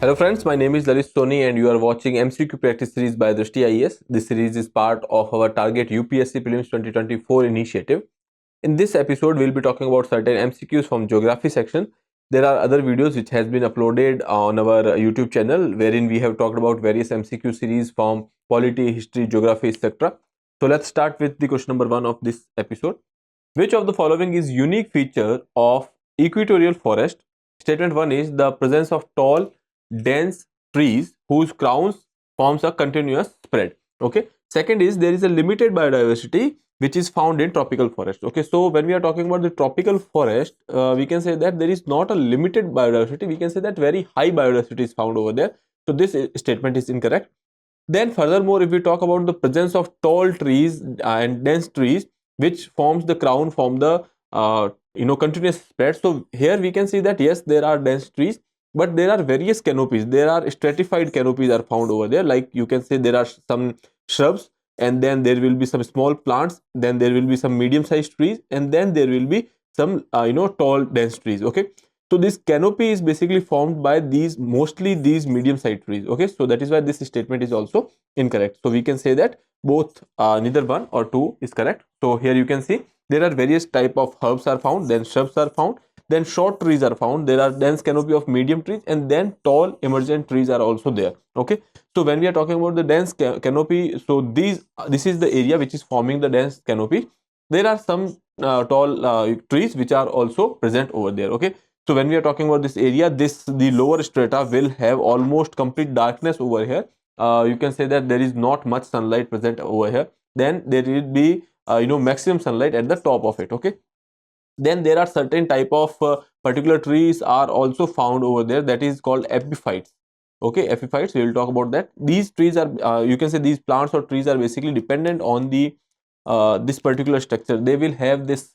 Hello friends, my name is Lalit Soni and you are watching MCQ Practice Series by Drishti IAS. This series is part of our Target UPSC Prelims 2024 initiative. In this episode, we'll be talking about certain MCQs from Geography section. There are other videos which has been uploaded on our YouTube channel wherein we have talked about various MCQ series from Polity, History, Geography, etc. So let's start with the question number 1 of this episode. Which of the following is unique feature of equatorial forest? Statement 1 is the presence of tall, dense trees whose crowns forms a continuous spread. Okay. Second is there is a limited biodiversity which is found in tropical forest. Okay. So when we are talking about the tropical forest, we can say that there is not a limited biodiversity. We can say that very high biodiversity is found over there. So this statement is incorrect. Then furthermore, if we talk about the presence of tall trees and dense trees, which forms the crown from the continuous spread. So here we can see that yes, there are dense trees, but there are various canopies. There are stratified canopies are found over there. Like you can say there are some shrubs, and then there will be some small plants. Then there will be some medium-sized trees, and then there will be some tall dense trees. Okay. So this canopy is basically formed by mostly these medium-sized trees. Okay, so that is why this statement is also incorrect. So we can say that both neither one or two is correct. So here you can see there are various type of herbs are found, then shrubs are found, then short trees are found, there are dense canopy of medium trees, and then tall emergent trees are also there. Okay, so when we are talking about the dense canopy, so this is the area which is forming the dense canopy. There are some tall trees which are also present over there. Okay, so when we are talking about this area, the lower strata will have almost complete darkness over here. You can say that there is not much sunlight present over here. Then there will be maximum sunlight at the top of it. Okay, then there are certain type of particular trees are also found over there, that is called epiphytes. Okay, epiphytes, we will talk about that. These trees are you can say these plants or trees are basically dependent on the this particular structure. They will have this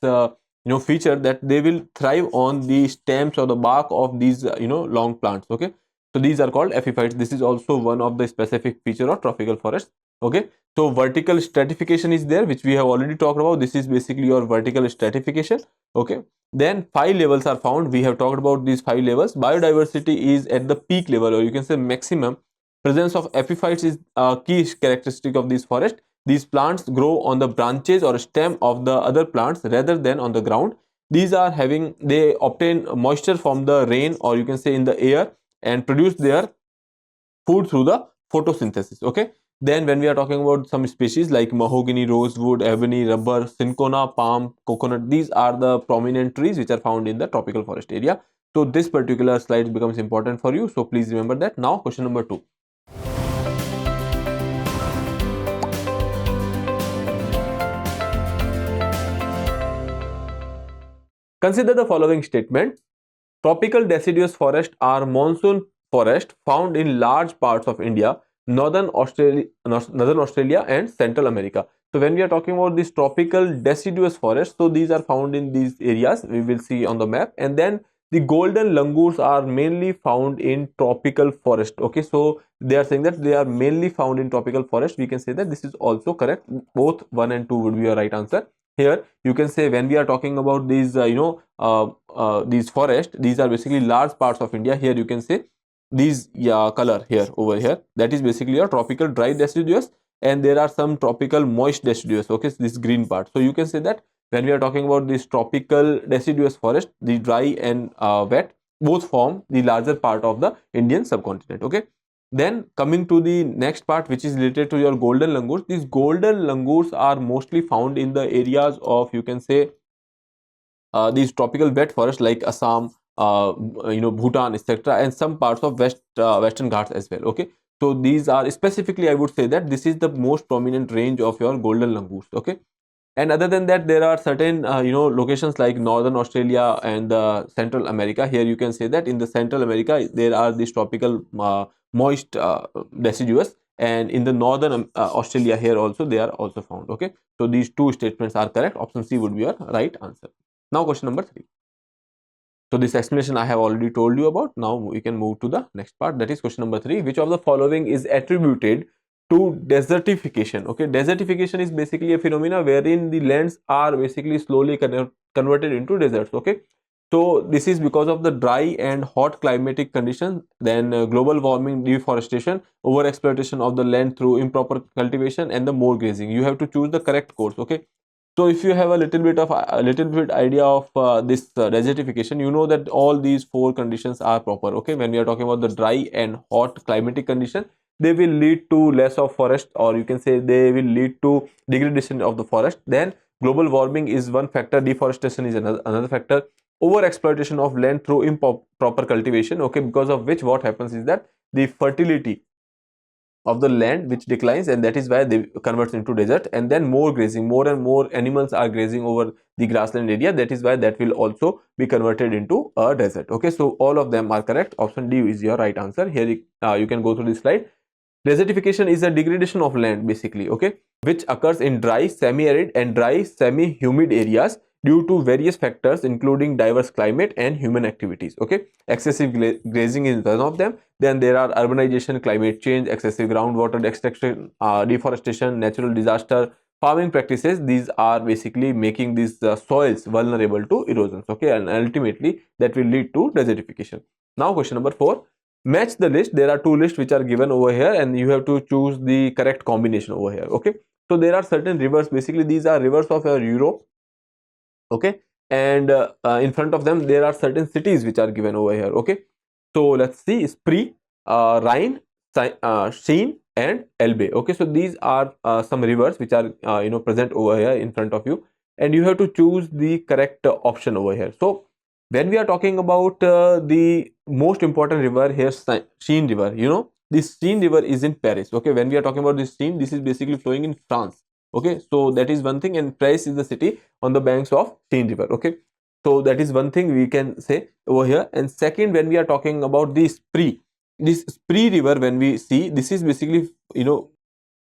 feature that they will thrive on the stems or the bark of these long plants. Okay, so these are called epiphytes. This is also one of the specific feature of tropical forest. Okay, so vertical stratification is there, which we have already talked about. This is basically your vertical stratification. Okay, then 5 levels are found. We have talked about these 5 levels. Biodiversity is at the peak level, or you can say maximum. Presence of epiphytes is a key characteristic of this forest. These plants grow on the branches or stem of the other plants rather than on the ground. They obtain moisture from the rain, or you can say in the air, and produce their food through the photosynthesis. Okay, then when we are talking about some species like mahogany, rosewood, ebony, rubber, cinchona, palm, coconut, these are the prominent trees which are found in the tropical forest area. So this particular slide becomes important for you, so please remember that. Now question number 2. Consider the following statement. Tropical deciduous forests are monsoon forests found in large parts of India, northern Australia and Central America. So when we are talking about these tropical deciduous forests, so these are found in these areas we will see on the map. And then the golden langurs are mainly found in tropical forest. Okay, so they are saying that they are mainly found in tropical forest. We can say that this is also correct. Both 1 and 2 would be your right answer. Here you can say when we are talking about these these forests, these are basically large parts of India. Here you can say these color here over here, that is basically a tropical dry deciduous, and there are some tropical moist deciduous. Okay, so this green part. So you can say that when we are talking about this tropical deciduous forest, the dry and wet both form the larger part of the Indian subcontinent. Okay, then coming to the next part, which is related to your golden langurs. These golden langurs are mostly found in the areas of, you can say, these tropical wet forests like Assam, Bhutan, etc., and some parts of Western Ghats as well. Okay, so these are specifically, I would say that this is the most prominent range of your golden langurs. Okay, and other than that, there are certain locations like Northern Australia and Central America. Here you can say that in the Central America there are these tropical moist deciduous, and in the Northern Australia here also they are also found. Okay, so these two statements are correct. Option C would be your right answer. Now question number 3. So this explanation I have already told you about. Now we can move to the next part, that is question number 3. Which of the following is attributed to desertification? Okay, desertification is basically a phenomena wherein the lands are basically slowly converted into deserts. Okay, So this is because of the dry and hot climatic conditions, then global warming, deforestation, over exploitation of the land through improper cultivation, and the more grazing. You have to choose the correct course. Okay, so if you have a little bit idea of this desertification, you know that all these four conditions are proper. Okay, when we are talking about the dry and hot climatic condition, they will lead to less of forest, or you can say they will lead to degradation of the forest. Then global warming is one factor, deforestation is another factor, over exploitation of land through improper cultivation. Okay, because of which what happens is that the fertility of the land which declines, and that is why they converts into desert. And then more grazing, more and more animals are grazing over the grassland area, that is why that will also be converted into a desert. Okay, so all of them are correct. Option D is your right answer. Here you can go through this slide. Desertification is a degradation of land basically, okay, which occurs in dry, semi-arid and dry, semi-humid areas due to various factors including diverse climate and human activities. Okay, excessive grazing is one of them. Then there are urbanization, climate change, excessive groundwater extraction, deforestation, natural disaster, farming practices. These are basically making these soils vulnerable to erosions. Okay, and ultimately that will lead to desertification. Now question number 4. Match the list. There are two lists which are given over here, and you have to choose the correct combination over here. Okay, so there are certain rivers, basically these are rivers of Europe. Okay, and in front of them there are certain cities which are given over here. Okay, so let's see: Spree, Rhine, Seine and Elbe. Okay, so these are some rivers which are present over here in front of you, and you have to choose the correct option over here. So when we are talking about the most important river here, Seine river, this Seine river is in Paris. Okay, when we are talking about this Seine, this is basically flowing in France. Okay, so that is one thing, and Paris is the city on the banks of Seine river. Okay, so that is one thing we can say over here. And second, when we are talking about the Spree, this Spree river, when we see, this is basically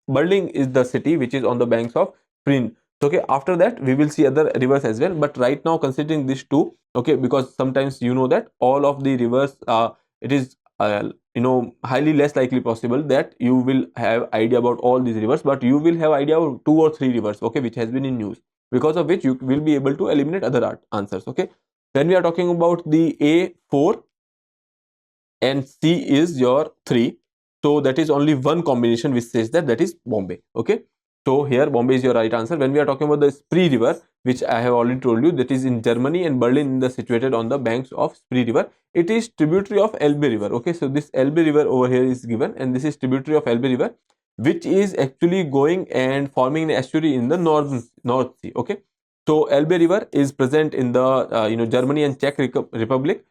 Berlin is the city which is on the banks of Spree. Okay, after that we will see other rivers as well, but right now considering these two. Okay, because sometimes you know that all of the rivers, it is highly less likely possible that you will have idea about all these rivers, but you will have idea about 2 or 3 rivers, okay, which has been in news, because of which you will be able to eliminate other answers. Okay, when we are talking about the A 4 and C is your 3, so that is only one combination which says that is Bombay. Okay, so here Bombay is your right answer. When we are talking about the Spree river, which I have already told you, that is in Germany, and Berlin is situated on the banks of Spree river. It is tributary of Elbe river. Okay, so this Elbe river over here is given, and this is tributary of Elbe river, which is actually going and forming an estuary in the North Sea. Okay, so Elbe river is present in the Germany and Czech Republic,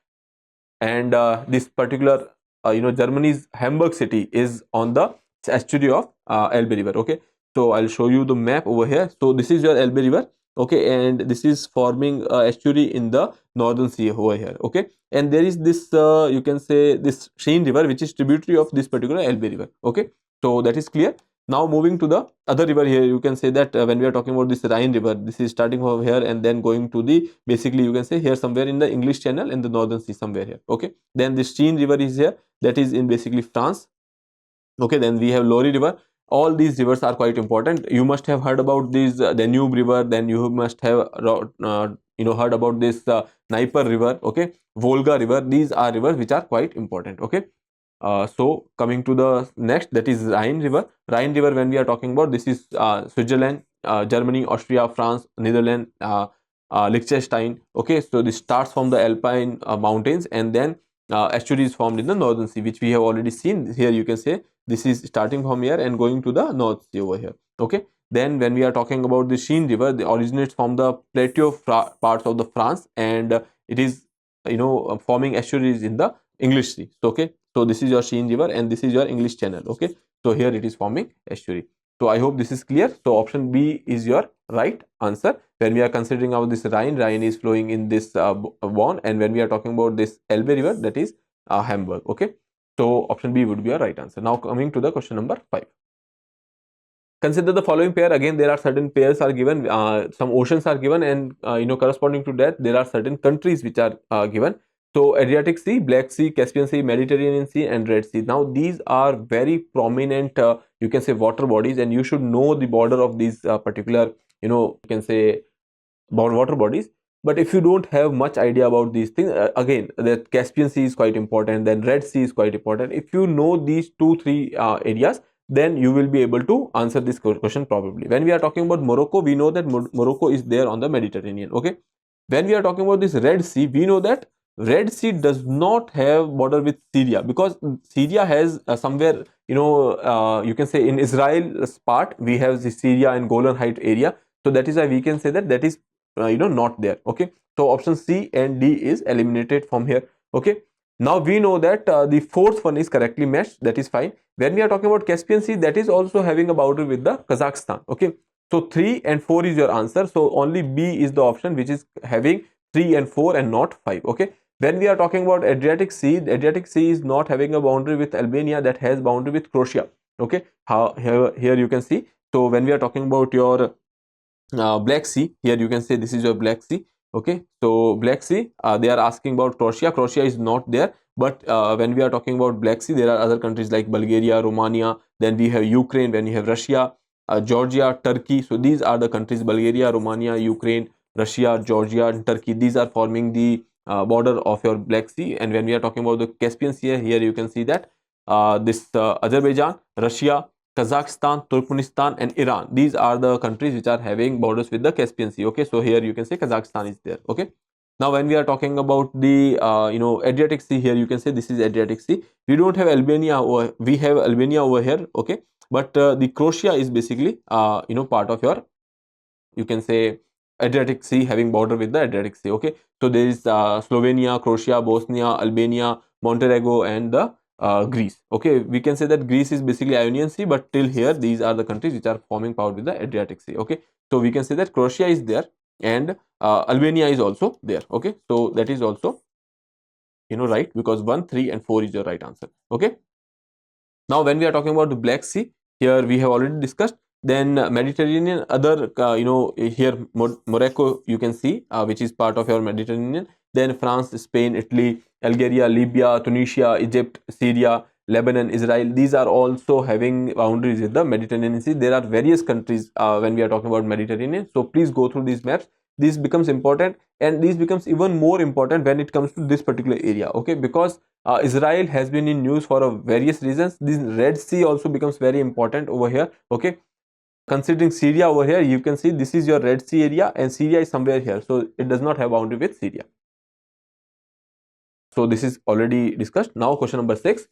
and this particular Germany's Hamburg city is on the estuary of Elbe river. Okay, so I'll show you the map over here. So this is your Elbe river. Okay, and this is forming estuary in the northern sea over here. Okay, and there is this you can say this Seine river, which is tributary of this particular Elbe river. Okay, so that is clear. Now moving to the other river here, you can say that when we are talking about this Rhine river, this is starting from here and then going to the, basically you can say here somewhere in the English Channel in the northern sea somewhere here. Okay, then this Seine river is here, that is in basically France. Okay, then we have Lori river. All these rivers are quite important. You must have heard about this Danube river, then you must have heard about this Dnieper river. Okay, Volga river. These are rivers which are quite important. Okay, so coming to the next, that is Rhine river. Rhine river, when we are talking about, this is Switzerland, Germany, Austria, France, Netherlands, Liechtenstein. Okay, so this starts from the Alpine mountains, and then estuary is formed in the northern sea, which we have already seen. Here you can say this is starting from here and going to the North Sea over here. Okay, then when we are talking about the Seine river, it originates from the plateau parts of the France, and it is forming estuaries in the English Sea. So, okay, so this is your Seine river, and this is your English Channel. Okay, so here it is forming estuary. So I hope this is clear. So option B is your right answer. When we are considering about this Rhine is flowing in this Bonn, and when we are talking about this Elbe river, that is Hamburg. Okay, so option B would be your right answer. Now coming to the question number 5. Consider the following pair. Again, there are certain pairs are given, some oceans are given, and corresponding to that there are certain countries which are given. So Adriatic Sea, Black Sea, Caspian Sea, Mediterranean Sea and Red Sea. Now these are very prominent you can say water bodies, and you should know the border of these particular you can say water bodies. But if you don't have much idea about these things, again, that Caspian Sea is quite important, then Red Sea is quite important. If you know these 2-3 areas, then you will be able to answer this question probably. When we are talking about Morocco, we know that Morocco is there on the Mediterranean. Okay, when we are talking about this Red Sea, we know that Red Sea does not have border with Syria, because Syria has somewhere, you can say in Israel's part, we have the Syria and Golan Heights area. So that is why we can say that is not there. Okay, so option C and D is eliminated from here. Okay, now we know that the fourth one is correctly matched, that is fine. When we are talking about Caspian Sea, that is also having a boundary with the Kazakhstan. Okay, so 3 and 4 is your answer. So only B is the option which is having 3 and 4 and not 5. Okay, when we are talking about Adriatic Sea, the Adriatic Sea is not having a boundary with Albania, that has boundary with Croatia. Okay, here you can see. So when we are talking about your Black Sea, here you can say this is your Black Sea. Okay, so Black Sea, they are asking about Croatia. Croatia is not there, but when we are talking about Black Sea, there are other countries like Bulgaria, Romania, then we have Ukraine, when you have Russia, Georgia, Turkey. So these are the countries: Bulgaria, Romania, Ukraine, Russia, Georgia, and Turkey. These are forming the border of your Black Sea. And when we are talking about the Caspian Sea, here you can see that this Azerbaijan, Russia, Kazakhstan, Turkmenistan, and Iran. These are the countries which are having borders with the Caspian Sea. Okay, so here you can say Kazakhstan is there. Okay, now when we are talking about the Adriatic Sea, here you can say this is Adriatic Sea. We don't have Albania, we have Albania over here. Okay, but the Croatia is basically part of your, you can say, Adriatic Sea, having border with the Adriatic Sea. Okay, so there is Slovenia, Croatia, Bosnia, Albania, Montenegro, and the Greece. Okay, we can say that Greece is basically Ionian Sea, but till here these are the countries which are forming part with the Adriatic Sea. Okay, so we can say that Croatia is there and Albania is also there. Okay, so that is also right, because 1, 3, and 4 is your right answer. Okay, now when we are talking about the Black Sea, here we have already discussed. Then Mediterranean, other here Morocco you can see, which is part of your Mediterranean. Then France, Spain, Italy, Algeria, Libya, Tunisia, Egypt, Syria, Lebanon, Israel. These are also having boundaries with the Mediterranean Sea. There are various countries when we are talking about Mediterranean. So please go through these maps. This becomes important, and this becomes even more important when it comes to this particular area. Okay, because Israel has been in news for various reasons. This Red Sea also becomes very important over here. Okay, considering Syria over here, you can see this is your Red Sea area and Syria is somewhere here, so it does not have boundary with Syria. So this is already discussed. Now question number 6.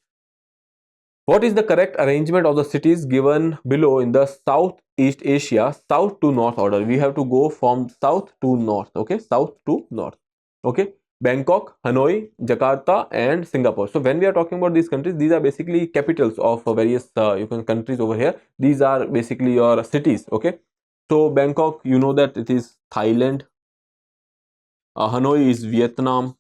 What is the correct arrangement of the cities given below in the Southeast Asia south to north order? We have to go from south to north. Okay, south to north. Okay, Bangkok, Hanoi, Jakarta, and Singapore. So when we are talking about these countries, these are basically capitals of various countries over here. These are basically your cities. Okay, so Bangkok, you know that it is Thailand. Hanoi is Vietnam.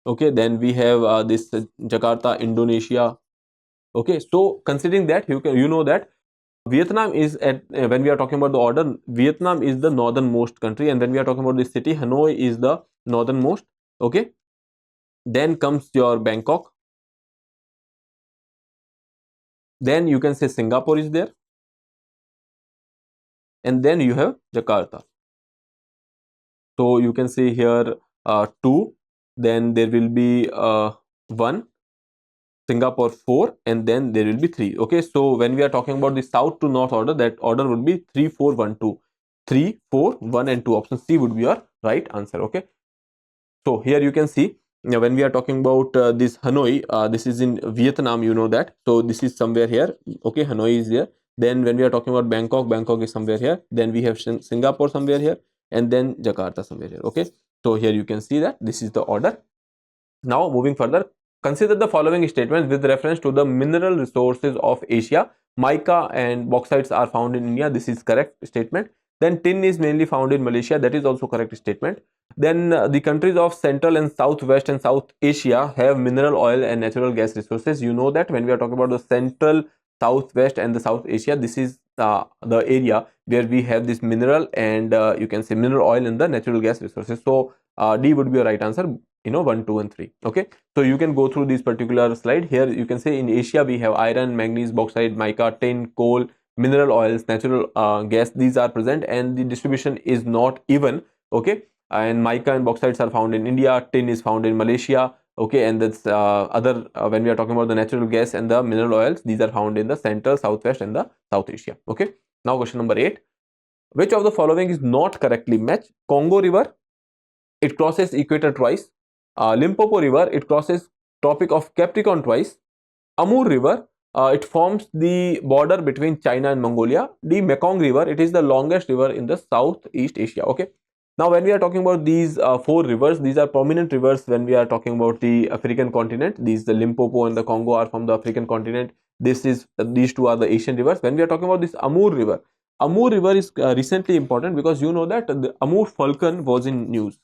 Okay, then we have this Jakarta, Indonesia. Okay, so considering that, you know that Vietnam is at, when we are talking about the order, Vietnam is the northernmost country, and when we are talking about the city, Hanoi is the northernmost. Okay, then comes your Bangkok, then you can say Singapore is there, and then you have Jakarta. So you can see here 2, then there will be 1, Singapore 4, and then there will be 3. Okay, so when we are talking about the south to north order, that order would be 3, 4, 1, 2. 3, 4, 1, and 2. Option C would be your right answer. Okay, so here you can see, when we are talking about this Hanoi, this is in Vietnam, you know that. So this is somewhere here. Okay, Hanoi is there. Then when we are talking about Bangkok, Bangkok is somewhere here. Then we have Singapore somewhere here, and then Jakarta somewhere here. Okay, so here you can see that this is the order. Now moving further, consider the following statements with reference to the mineral resources of Asia. Mica and bauxites are found in India. This is correct statement. Then tin is mainly found in Malaysia. That is also correct statement. Then the countries of Central and Southwest and South Asia have mineral oil and natural gas resources. You know that when we are talking about the Central, Southwest, and the South Asia, this is the area where we have this mineral and you can say mineral oil and the natural gas resources. So D would be your right answer. 1, 2, and 3. Okay, so you can go through this particular slide. Here you can say in Asia we have iron, manganese, bauxite, mica, tin, coal, mineral oils, natural gas. These are present, and the distribution is not even. Okay, and mica and bauxites are found in India, tin is found in Malaysia, okay, and that's when we are talking about the natural gas and the mineral oils, these are found in the Central, Southwest and the South Asia, okay. Now question number 8, which of the following is not correctly matched? Congo River, it crosses equator twice. Limpopo River, it crosses Tropic of Capricorn twice. Amur River, it forms the border between China and Mongolia. The Mekong River, it is the longest river in the Southeast Asia, okay. Now when we are talking about these 4 rivers, these are prominent rivers when we are talking about the African continent. These, the Limpopo and the Congo, are from the African continent. These 2 are the Asian rivers. When we are talking about this Amur River is recently important because you know that the Amur falcon was in news.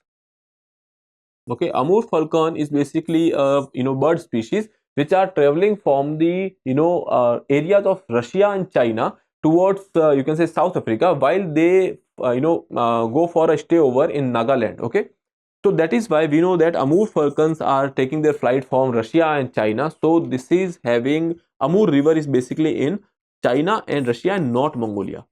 Okay, Amur falcon is basically a bird species which are traveling from the areas of Russia and China towards you can say South Africa, while they go for a stay over in Nagaland. Okay, so that is why we know that Amur falcons are taking their flight from Russia and China. So this is having, Amur River is basically in China and Russia and not Mongolia.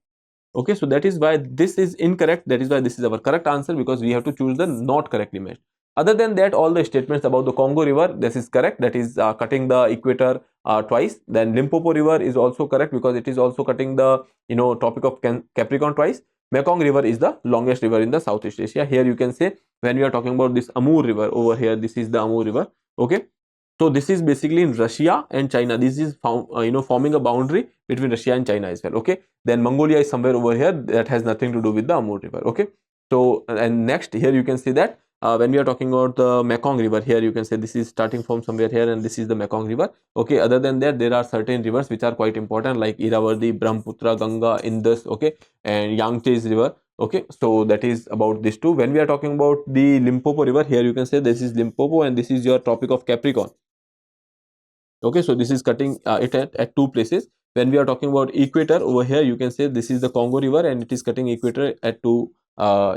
Okay, so that is why this is incorrect. That is why this is our correct answer, because we have to choose the not correctly matched. Other than that, all the statements about the Congo River, this is correct. That is cutting the equator twice. Then Limpopo River is also correct because it is also cutting the Tropic of Capricorn twice. Mekong River is the longest river in the Southeast Asia. Here you can say, when we are talking about this Amur River over here, this is the Amur River. Okay, so this is basically in Russia and China. This is forming a boundary between Russia and China as well. Okay, then Mongolia is somewhere over here, that has nothing to do with the Amur River. Okay, so and next here you can see that when we are talking about the Mekong River, here you can say this is starting from somewhere here and this is the Mekong River. Okay, other than that, there are certain rivers which are quite important like Irrawaddy, Brahmaputra, Ganga, Indus, okay, and Yangtze River. Okay, so that is about these two. When we are talking about the Limpopo River, here you can say this is Limpopo and this is your Tropic of Capricorn. Okay, so this is cutting it at 2 places. When we are talking about equator, over here you can say this is the Congo River and it is cutting equator at 2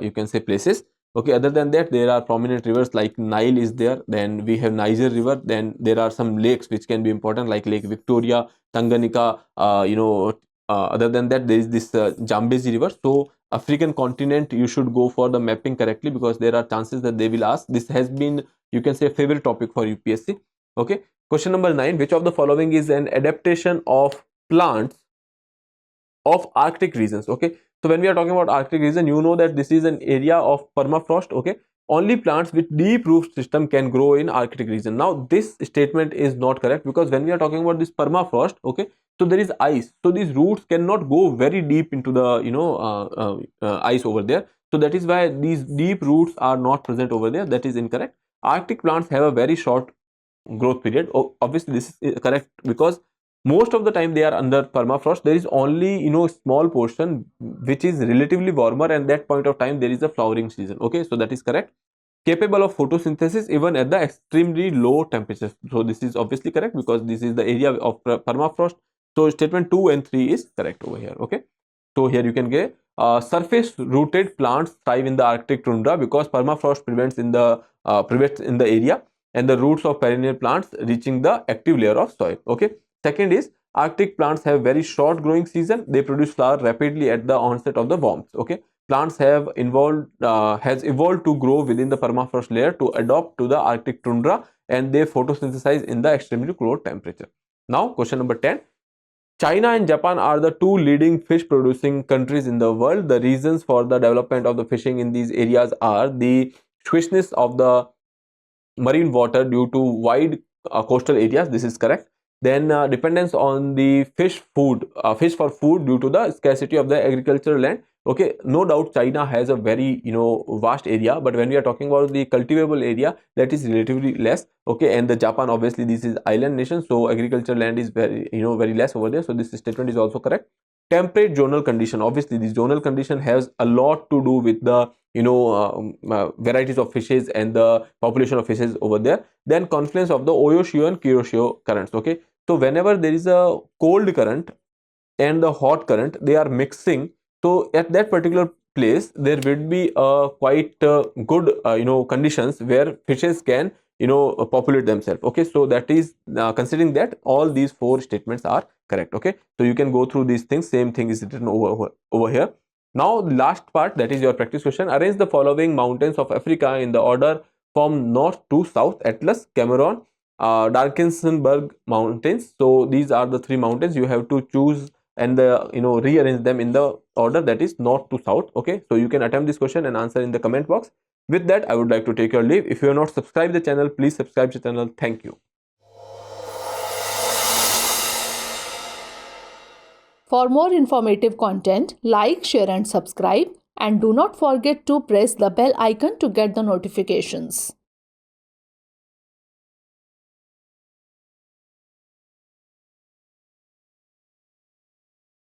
you can say places. Okay, other than that, there are prominent rivers like Nile is there, then we have Niger River, then there are some lakes which can be important like Lake Victoria, Tanganyika, other than that, there is this Zambezi River. So African continent, you should go for the mapping correctly because there are chances that they will ask. This has been, you can say, a favorite topic for UPSC. Okay, question number 9, which of the following is an adaptation of plants of Arctic regions? Okay, so when we are talking about Arctic region, you know that this is an area of permafrost. Okay, only plants with deep root system can grow in Arctic region. Now this statement is not correct because when we are talking about this permafrost, okay, so there is ice, so these roots cannot go very deep into the ice over there. So that is why these deep roots are not present over there. That is incorrect. Arctic plants have a very short growth period. Obviously this is correct because most of the time they are under permafrost. There is only small portion which is relatively warmer, and that point of time there is a flowering season. Okay, so that is correct. Capable of photosynthesis even at the extremely low temperatures. So this is obviously correct because this is the area of permafrost. So statement 2 and 3 is correct over here. Okay, so here you can get surface rooted plants thrive in the Arctic tundra because permafrost prevents in the area and the roots of perennial plants reaching the active layer of soil. Okay, second is Arctic plants have very short growing season. They produce flower rapidly at the onset of the warmth. Okay, plants have has evolved to grow within the permafrost layer to adapt to the Arctic tundra, and they photosynthesize in the extremely cold temperature. Now question number 10, China and Japan are the 2 leading fish producing countries in the world. The reasons for the development of the fishing in these areas are the swishness of the marine water due to wide coastal areas. This is correct. Then dependence on the fish for food due to the scarcity of the agricultural land. Okay, no doubt China has a very vast area, but when we are talking about the cultivable area, that is relatively less. Okay, and the Japan, obviously this is island nation, so agricultural land is very very less over there. So this statement is also correct. Temperate zonal condition, obviously this zonal condition has a lot to do with the varieties of fishes and the population of fishes over there. Then confluence of the Oyoshio and Kuroshio currents. Okay, so whenever there is a cold current and the hot current, they are mixing. So at that particular place, there will be quite good conditions where fishes can populate themselves. Okay, so that is considering that all these 4 statements are correct. Okay, so you can go through these things. Same thing is written over here. Now the last part, that is your practice question. Arrange the following mountains of Africa in the order from north to south: Atlas, Cameroon, Darkinsenberg mountains. So these are the three mountains. You have to choose and rearrange them in the order, that is north to south. Okay, so you can attempt this question and answer in the comment box. With that, I would like to take your leave. If you have not subscribed the channel, please subscribe the channel. Thank you. For more informative content, like, share and subscribe, and do not forget to press the bell icon to get the notifications.